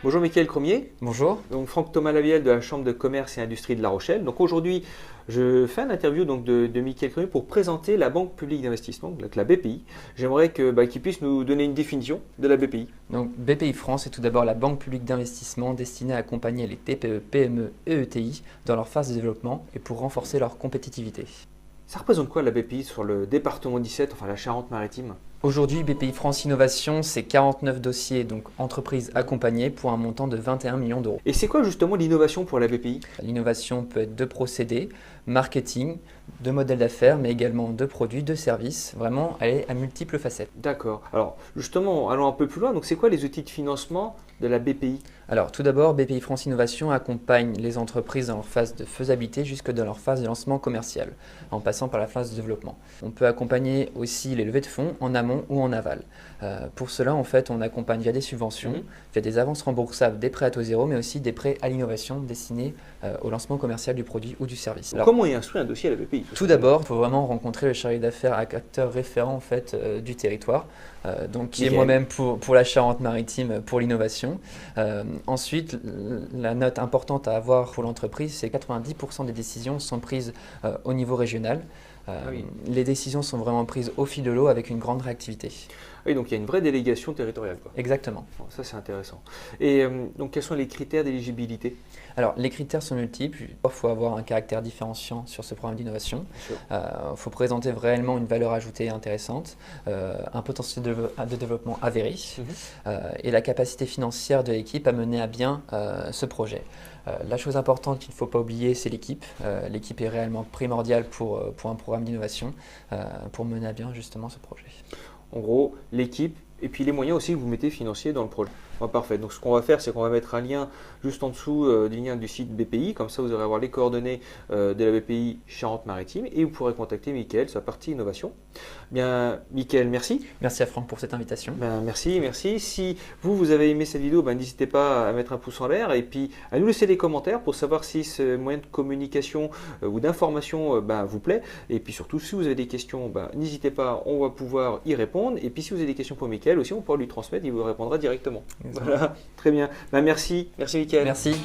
Bonjour Mickaël Cromier, Bonjour. donc Franck Thomas Lavielle de la Chambre de commerce et industrie de La Rochelle. Donc aujourd'hui, je fais un interview de Mickaël Cromier pour présenter la Banque publique d'investissement, donc la BPI. J'aimerais qu'il puisse nous donner une définition de la BPI. Donc BPI France est tout d'abord la banque publique d'investissement destinée à accompagner les TPE, PME et ETI dans leur phase de développement et pour renforcer leur compétitivité. Ça représente quoi la BPI sur le département 17, enfin la Charente-Maritime? Aujourd'hui, BPI France Innovation, c'est 49 dossiers, donc entreprises accompagnées pour un montant de 21 millions d'euros. Et c'est quoi justement l'innovation pour la BPI? L'innovation peut être de procédés, marketing, de modèles d'affaires, mais également de produits, de services. Vraiment, elle est à multiples facettes. D'accord. Alors justement, allons un peu plus loin. Donc c'est quoi les outils de financement de la BPI? Alors tout d'abord, BPI France Innovation accompagne les entreprises dans leur phase de faisabilité jusque dans leur phase de lancement commercial, en passant par la phase de développement. On peut accompagner aussi les levées de fonds en amont ou en aval. Pour cela, en fait, on accompagne via des subventions, via des avances remboursables, des prêts à taux zéro, mais aussi des prêts à l'innovation destinés au lancement commercial du produit ou du service. Alors, comment est instruit un dossier à la BPI? Tout d'abord, il faut vraiment rencontrer le chargé d'affaires acteur référent en fait, du territoire, donc qui est moi-même pour la Charente-Maritime pour l'innovation. Ensuite, la note importante à avoir pour l'entreprise, c'est que 90% des décisions sont prises au niveau régional. Les décisions sont vraiment prises au fil de l'eau avec une grande réactivité. Oui, donc il y a une vraie délégation territoriale, quoi. Exactement. Bon, ça c'est intéressant. Et donc quels sont les critères d'éligibilité? Alors les critères sont multiples. Il faut avoir un caractère différenciant sur ce programme d'innovation. Il faut présenter réellement une valeur ajoutée intéressante, un potentiel de développement avéré et la capacité financière de l'équipe à mener à bien ce projet. La chose importante qu'il ne faut pas oublier, c'est l'équipe. L'équipe est réellement primordiale pour un programme d'innovation, pour mener à bien justement ce projet. En gros, l'équipe et puis les moyens aussi que vous mettez financiers dans le projet. Bon, parfait. Donc ce qu'on va faire, c'est qu'on va mettre un lien juste en dessous du lien du site BPI. Comme ça, vous allez avoir les coordonnées de la BPI Charente-Maritime et vous pourrez contacter Mickaël sur la partie innovation. Bien, Mickaël, merci. Merci à Franck pour cette invitation. Merci. Si vous avez aimé cette vidéo, n'hésitez pas à mettre un pouce en l'air et puis à nous laisser des commentaires pour savoir si ce moyen de communication ou d'information vous plaît. Et puis surtout, si vous avez des questions, n'hésitez pas, on va pouvoir y répondre. Et puis si vous avez des questions pour Mickaël aussi, on pourra lui transmettre, il vous répondra directement. Voilà, très bien. Merci Mickaël. Merci.